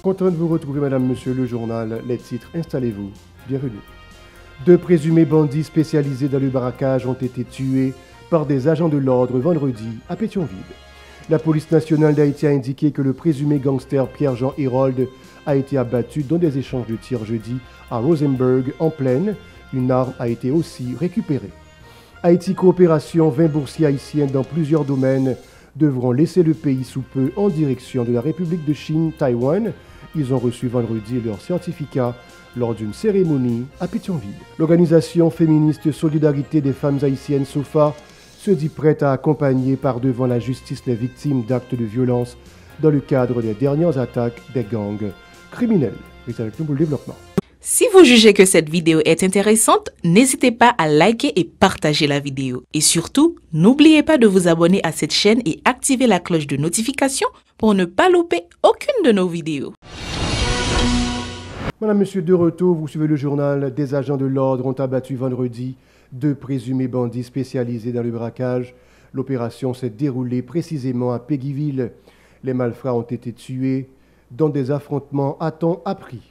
Content de vous retrouver, madame, monsieur, le journal, les titres, installez-vous, bienvenue. 2 présumés bandits spécialisés dans le braquage ont été tués par des agents de l'ordre vendredi à Pétionville. La police nationale d'Haïti a indiqué que le présumé gangster Pierre-Jean Hérold a été abattu dans des échanges de tirs jeudi à Rosenberg en plaine. Une arme a été aussi récupérée. Haïti Coopération, 20 boursiers haïtiens dans plusieurs domaines devront laisser le pays sous peu en direction de la République de Chine, Taïwan. Ils ont reçu vendredi leur certificat lors d'une cérémonie à Pétionville. L'organisation féministe Solidarité des femmes haïtiennes, SOFA, se dit prête à accompagner par devant la justice les victimes d'actes de violence dans le cadre des dernières attaques des gangs criminels. Restez avec nous pour le développement. Si vous jugez que cette vidéo est intéressante, n'hésitez pas à liker et partager la vidéo. Et surtout, n'oubliez pas de vous abonner à cette chaîne et activer la cloche de notification pour ne pas louper aucune de nos vidéos. Madame, monsieur, de retour, vous suivez le journal. Des agents de l'ordre ont abattu vendredi 2 présumés bandits spécialisés dans le braquage. L'opération s'est déroulée précisément à Péguiville. Les malfrats ont été tués dans des affrontements, a-t-on appris.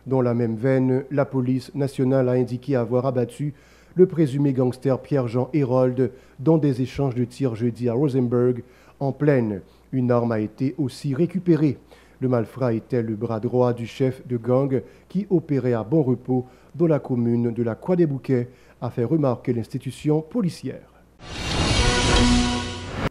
Dans la même veine, la police nationale a indiqué avoir abattu le présumé gangster Pierre-Jean Hérold dans des échanges de tirs jeudi à Rosenberg en plaine. Une arme a été aussi récupérée. Le malfrat était le bras droit du chef de gang qui opérait à Bon Repos dans la commune de la Croix-des-Bouquets, a fait remarquer l'institution policière.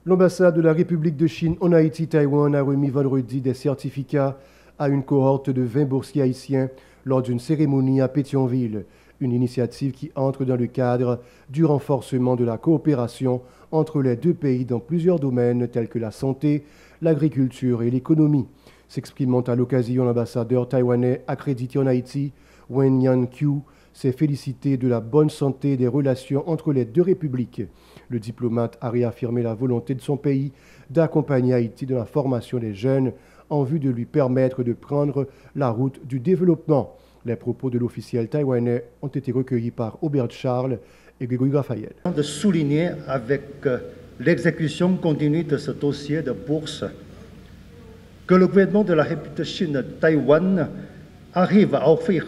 L'ambassade de la République de Chine en Haïti, Taïwan, a remis vendredi des certificats à une cohorte de 20 boursiers haïtiens lors d'une cérémonie à Pétionville, une initiative qui entre dans le cadre du renforcement de la coopération entre les 2 pays dans plusieurs domaines tels que la santé, l'agriculture et l'économie. S'exprimant à l'occasion, l'ambassadeur taïwanais accrédité en Haïti, Wen Yan-Qiu, s'est félicité de la bonne santé des relations entre les 2 républiques. Le diplomate a réaffirmé la volonté de son pays d'accompagner Haïti dans la formation des jeunes en vue de lui permettre de prendre la route du développement. Les propos de l'officiel taïwanais ont été recueillis par Aubert Charles et Grégory Raphaël. De souligner avec l'exécution continue de ce dossier de bourse que le gouvernement de la République de Chine de Taïwan arrive à offrir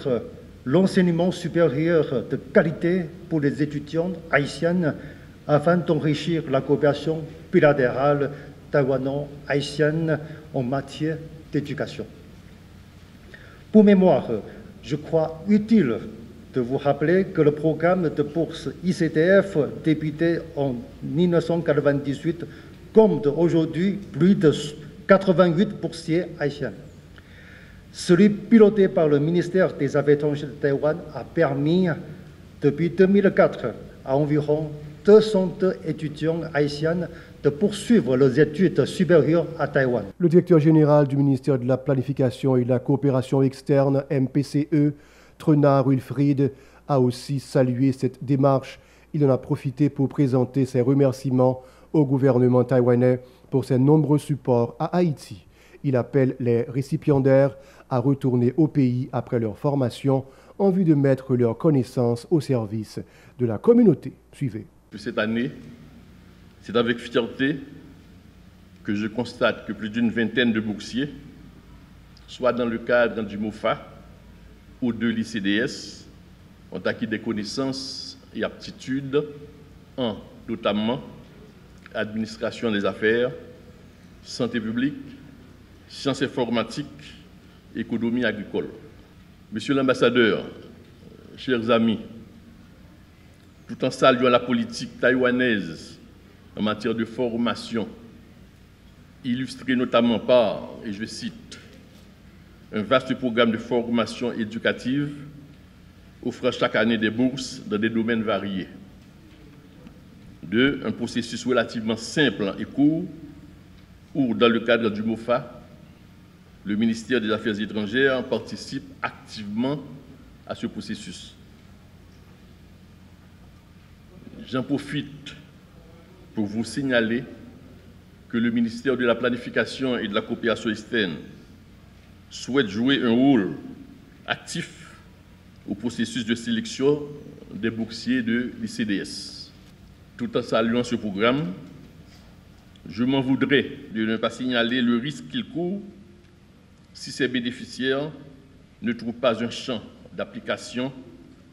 l'enseignement supérieur de qualité pour les étudiants haïtiennes afin d'enrichir la coopération bilatérale taïwano-haïtienne en matière d'éducation. Pour mémoire, je crois utile de vous rappeler que le programme de bourse ICTF, débuté en 1998, compte aujourd'hui plus de 88 boursiers haïtiens. Celui piloté par le ministère des Affaires étrangères de Taïwan a permis, depuis 2004, à environ 202 étudiants haïtiens de poursuivre leurs études supérieures à Taïwan. Le directeur général du ministère de la Planification et de la Coopération externe, MPCE, Trenard Wilfried, a aussi salué cette démarche. Il en a profité pour présenter ses remerciements au gouvernement taïwanais pour ses nombreux supports à Haïti. Il appelle les récipiendaires à retourner au pays après leur formation en vue de mettre leurs connaissances au service de la communauté. Suivez. Cette année, c'est avec fierté que je constate que plus d'une vingtaine de boursiers, soit dans le cadre du MOFA ou de l'ICDS, ont acquis des connaissances et aptitudes en notamment administration des affaires, santé publique, sciences informatiques, économie agricole. Monsieur l'ambassadeur, chers amis, tout en saluant la politique taïwanaise en matière de formation, illustrée notamment par, et je cite, un vaste programme de formation éducative offrant chaque année des bourses dans des domaines variés. 2. Un processus relativement simple et court où, dans le cadre du MOFA, le ministère des Affaires étrangères participe activement à ce processus. J'en profite pour vous signaler que le ministère de la Planification et de la Coopération externe souhaite jouer un rôle actif au processus de sélection des boursiers de l'ICDS. Tout en saluant ce programme, je m'en voudrais de ne pas signaler le risque qu'il court si ces bénéficiaires ne trouvent pas un champ d'application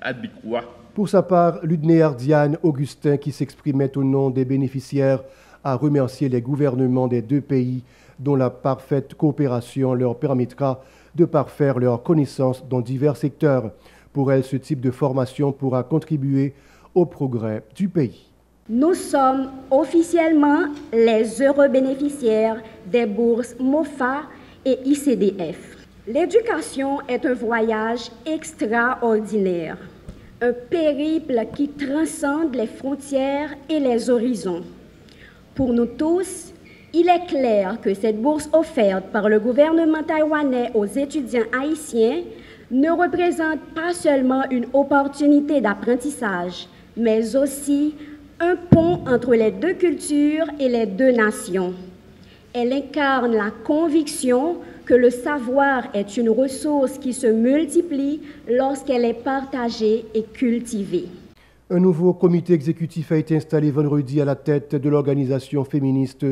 adéquat. Pour sa part, Ludnéar Diane Augustin, qui s'exprimait au nom des bénéficiaires, a remercié les gouvernements des deux pays dont la parfaite coopération leur permettra de parfaire leurs connaissances dans divers secteurs. Pour elle, ce type de formation pourra contribuer au progrès du pays. Nous sommes officiellement les heureux bénéficiaires des bourses MOFA et ICDF. L'éducation est un voyage extraordinaire, un périple qui transcende les frontières et les horizons. Pour nous tous, il est clair que cette bourse offerte par le gouvernement taïwanais aux étudiants haïtiens ne représente pas seulement une opportunité d'apprentissage, mais aussi un pont entre les deux cultures et les deux nations. Elle incarne la conviction que le savoir est une ressource qui se multiplie lorsqu'elle est partagée et cultivée. Un nouveau comité exécutif a été installé vendredi à la tête de l'organisation féministe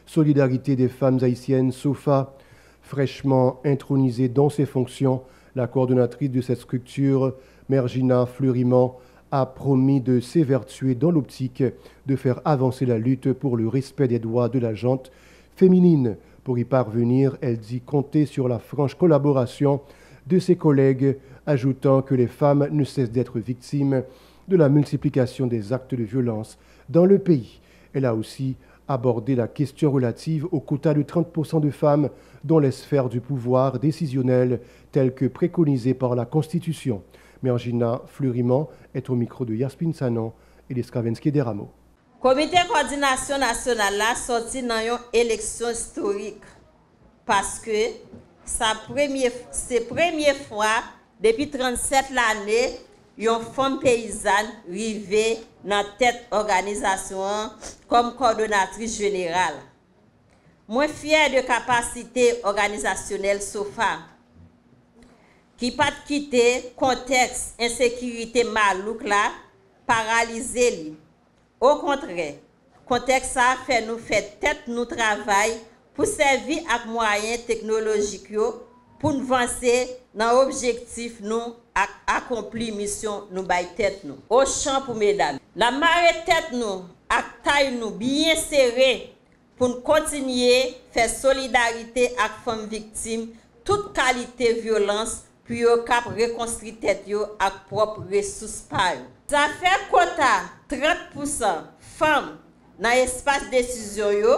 Solidarité des femmes haïtiennes, SOFA. Fraîchement intronisée dans ses fonctions, la coordonnatrice de cette structure, Mergina Fleurimont, a promis de s'évertuer dans l'optique de faire avancer la lutte pour le respect des droits de la gente féminine. Pour y parvenir, elle dit compter sur la franche collaboration de ses collègues, ajoutant que les femmes ne cessent d'être victimes de la multiplication des actes de violence dans le pays. Elle a aussi abordé la question relative au quota de 30% de femmes dans les sphères du pouvoir décisionnel tel que préconisé par la Constitution. Mergina Fleurimont est au micro de Yaspin Sanon et d'Eskravensky Deramo. Comité coordination nationale a sorti dans une élection historique parce que c'est la première fois depuis 37 l'année une femme paysanne arrivée dans tête organisation comme coordonnatrice générale. Moi fière de capacité organisationnelle SOFA qui pas quitter contexte insécurité malouk là paralyser. Au contraire, contexte ça fait nous faire tête nous travail pour servir avec moyens technologiques pour nous avancer dans l'objectif nous accomplir mission nous bail tête nous. Au champ pour mesdames, la marée tête nous ak taille nous bien serré pour nous continuer faire solidarité avec femmes victimes toute qualité violence puis yo cap reconstruire tête yo avec propre ressources pa yo. Ça fait quota 30% femmes dans espace décision yo,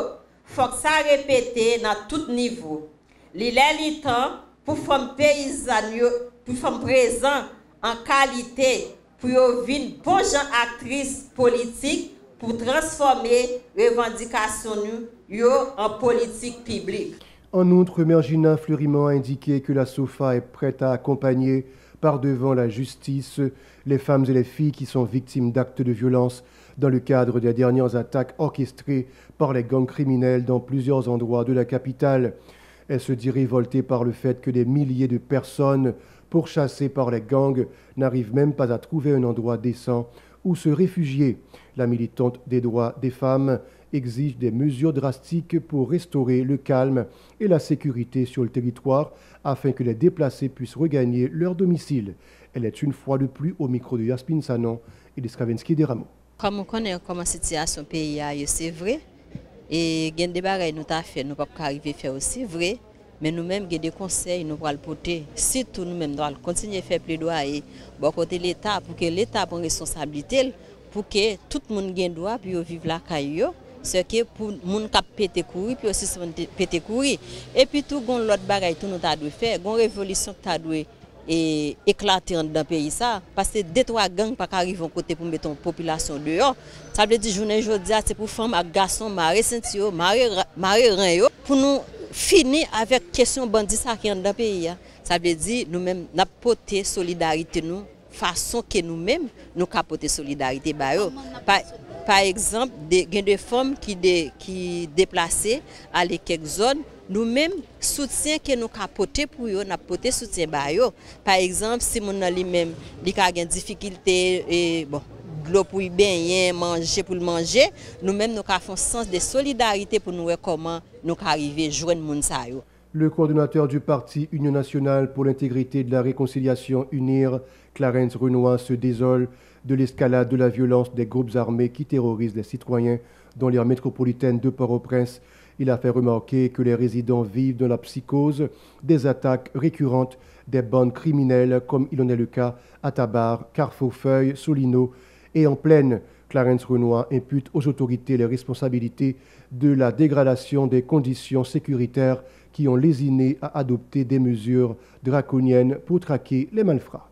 faut que ça répéter dans tout niveau. Li lè temps pour femmes paysannes yo, pour femmes présentes en qualité pour yo vinn bon gens actrices politiques pour transformer revendications yo en politique publique. En outre, Mergina Fleurimont a indiqué que la SOFA est prête à accompagner par devant la justice les femmes et les filles qui sont victimes d'actes de violence dans le cadre des dernières attaques orchestrées par les gangs criminels dans plusieurs endroits de la capitale. Elle se dit révoltée par le fait que des milliers de personnes pourchassées par les gangs n'arrivent même pas à trouver un endroit décent où se réfugier. La militante des droits des femmes exige des mesures drastiques pour restaurer le calme et la sécurité sur le territoire afin que les déplacés puissent regagner leur domicile. Elle est une fois de plus au micro de Yaspin Sanon et de Skravensky Deramo. Comme on connaît comment la situation pays c'est vrai et il y a des bagages nous t'a fait nous pas arriver faire aussi vrai mais nous-mêmes il y a des conseils nous pour le porter surtout nous-mêmes doit continuer à faire plaidoyer bon côté l'État pour que l'État prenne responsabilité pour que tout le monde ait droit puis vivre la caille ce que pour moun k'ap pété courir puis aussi pété courir et puis tout gon l'autre bagaille tout nous t'a dû faire gon révolution t'a dû et éclater dans le pays ça parce que deux trois gangs pas arriver en côté pour mettre la population dehors ça veut dire journée aujourd'hui c'est pour femmes et garçons marrer ceinture marrer rein pour nous finir avec question bandit ça qui dans le pays ça veut dire nous même n'a porter solidarité nous façon que nous mêmes nous capoter solidarité ba yo par exemple des femmes qui déplacées à quelques zones nous-mêmes soutien que nous capoter pour eux n'a porter soutien ba yo par exemple si mon ali même li ka gen difficulté et bon l'eau pour bien manger pour le manger nous-mêmes nous ka font sens de solidarité pour nous voir comment nous arriver joindre moun sa yo. Le coordonnateur du parti Union nationale pour l'intégrité de la réconciliation UNIR, Clarence Renoir, se désole de l'escalade de la violence des groupes armés qui terrorisent les citoyens dans l'aire métropolitaine de Port-au-Prince. Il a fait remarquer que les résidents vivent dans la psychose des attaques récurrentes des bandes criminelles, comme il en est le cas à Tabar, Carrefour-Feuille, Solino et en Plaine. Clarence Renoir impute aux autorités les responsabilités de la dégradation des conditions sécuritaires qui ont lésiné à adopter des mesures draconiennes pour traquer les malfrats.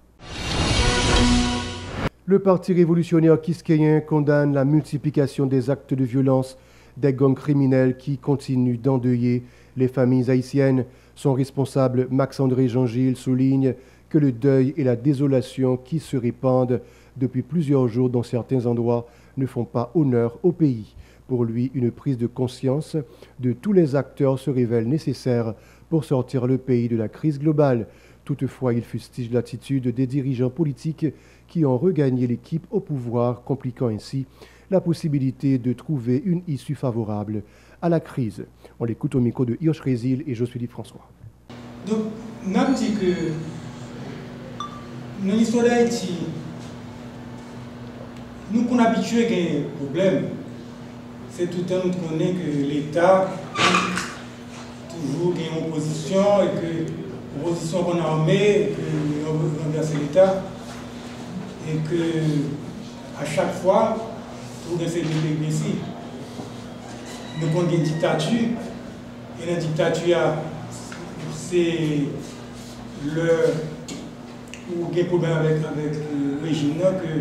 Le Parti révolutionnaire kiskeyen condamne la multiplication des actes de violence des gangs criminels qui continuent d'endeuiller les familles haïtiennes. Son responsable, Max-André Jean-Gilles, souligne que le deuil et la désolation qui se répandent depuis plusieurs jours dans certains endroits ne font pas honneur au pays. Pour lui, une prise de conscience de tous les acteurs se révèle nécessaire pour sortir le pays de la crise globale. Toutefois, il fustige l'attitude des dirigeants politiques qui ont regagné l'équipe au pouvoir, compliquant ainsi la possibilité de trouver une issue favorable à la crise. On l'écoute au micro de Yosh Résil et Josué François. Donc, nous avons dit que dans l'histoire d'Haïti, nous qu'on habitués à un problème, c'est tout le temps nous connaît que l'État toujours a une opposition et que l'opposition qu'on a armée, que renverse l'État et que à chaque fois, tout est ici. Nous avons une dictature et la dictature, c'est le ou des problèmes avec le régime que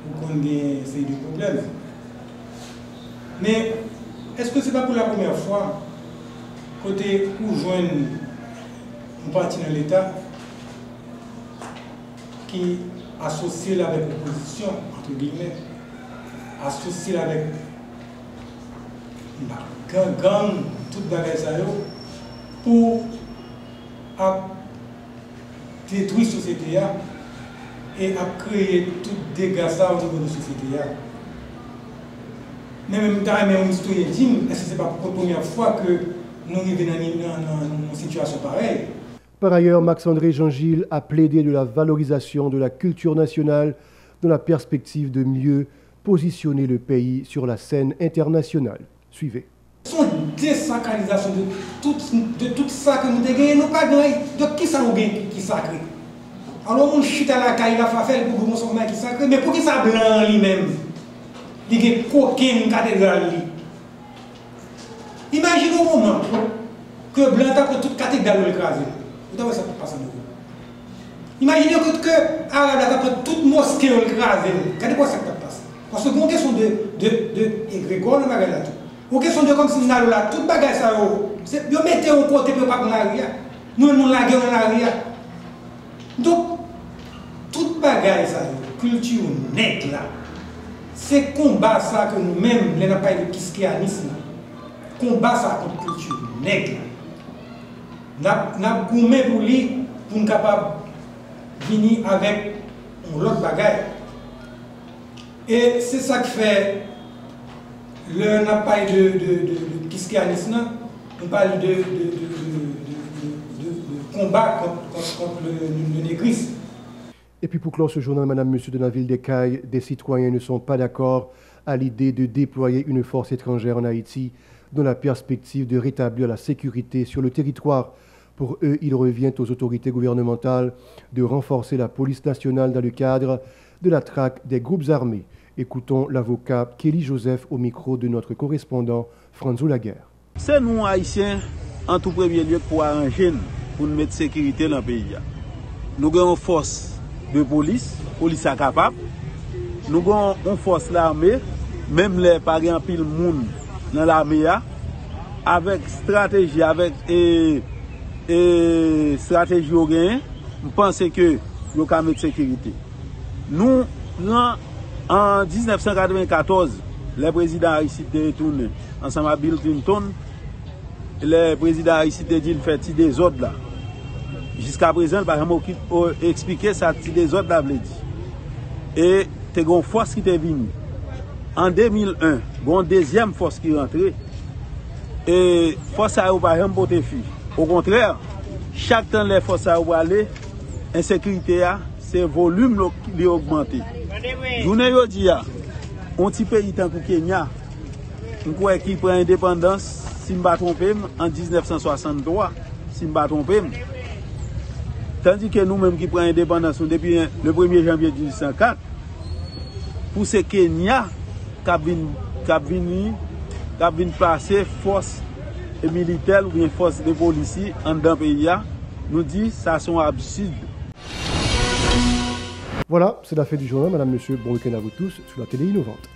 vous connaissez ces deux problèmes. Mais est-ce que ce n'est pas pour la première fois côté où joignent un parti dans l'État qui associe avec l'opposition, entre guillemets, associe avec gang, toute bagaille ça pour détruire la société et à créer tout dégâts ça au niveau de la société. Mais même dans une histoire intime, est-ce que ce n'est pas pour la première fois que nous arrivons dans une situation pareille? Par ailleurs, Max-André Jean-Gilles a plaidé de la valorisation de la culture nationale dans la perspective de mieux positionner le pays sur la scène internationale. Suivez. Son désacralisation de tout ça que nous avons, nous pas de qui ça nous gagne qui sacré. Alors on chute à la caille, il a fait pour que nous qui sacré, mais pour qui ça blanc lui-même, il y a coquin cathédrale. Imaginez au moment que blanc a pris toute cathédrale écrasée. Vous savez ça qui passe en nous. Imaginez que arabe a pris toute mosquée écrasée. Regardez quoi ça qui passe. Parce que c'est une question de égrégore dans la tout. Une question de comme si nous avons là, toute bagaille ça, vous mettez un côté pour pas qu'on arrière. Nous laguons en arrière. Donc, toute bagaille ça, culture nette là, c'est combat ça que nous-mêmes, les n'appareils de kiskéanisme, combat ça contre culture nette là. Nous avons gourmé pour lui, pour nous capable de venir avec l'autre bagaille. Et c'est ça qui fait le n'appareil de kiskéanisme, on parle de combat contre le négrisme. Et puis pour clore ce journal, Madame, Monsieur de la ville d'Écailles, des citoyens ne sont pas d'accord à l'idée de déployer une force étrangère en Haïti dans la perspective de rétablir la sécurité sur le territoire. Pour eux, il revient aux autorités gouvernementales de renforcer la police nationale dans le cadre de la traque des groupes armés. Écoutons l'avocat Kelly Joseph au micro de notre correspondant Franzo Laguerre. C'est nous, Haïtiens, en tout premier lieu, pour arranger, pour nous mettre sécurité dans le pays. Nous avons une force de police à capable. Nous avons une force de l'armée, même les parents pile monde dans l'armée, avec stratégie, avec stratégie au gain, nous pensons que nous avons mettre sécurité. Nous, en 1994, le président Aristide de retourné ensemble avec Bill Clinton. Le président Aristide dit fait des ordres là. Jusqu'à présent, par exemple, expliquer ça, des ordres là, et tu as une force qui est venue. En 2001, une deuxième force qui est rentrée. Et force a par exemple, pour tes filles. Au contraire, chaque temps les forces à aller, insécurité c'est volume qui augmenté. Journée aujourd'hui, on petit pays tant que Kenya, qui prend indépendance, si je ne me trompe, en 1963, si je ne me trompe. Tandis que nous-mêmes qui prenons indépendance depuis le 1er janvier 1904, pour ce Kenya qui a placé force militaire ou bien force de police en dans le pays, nous dit que ça sont absurdes. Voilà, c'est la fin du journal, madame, monsieur. Bon week-end à vous tous sur la télé innovante.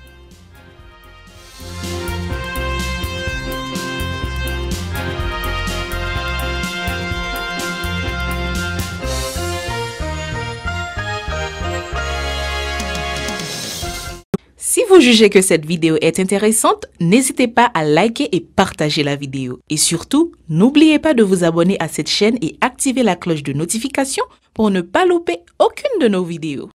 Si vous jugez que cette vidéo est intéressante, n'hésitez pas à liker et partager la vidéo. Et surtout, n'oubliez pas de vous abonner à cette chaîne et activer la cloche de notification pour ne pas louper aucune de nos vidéos.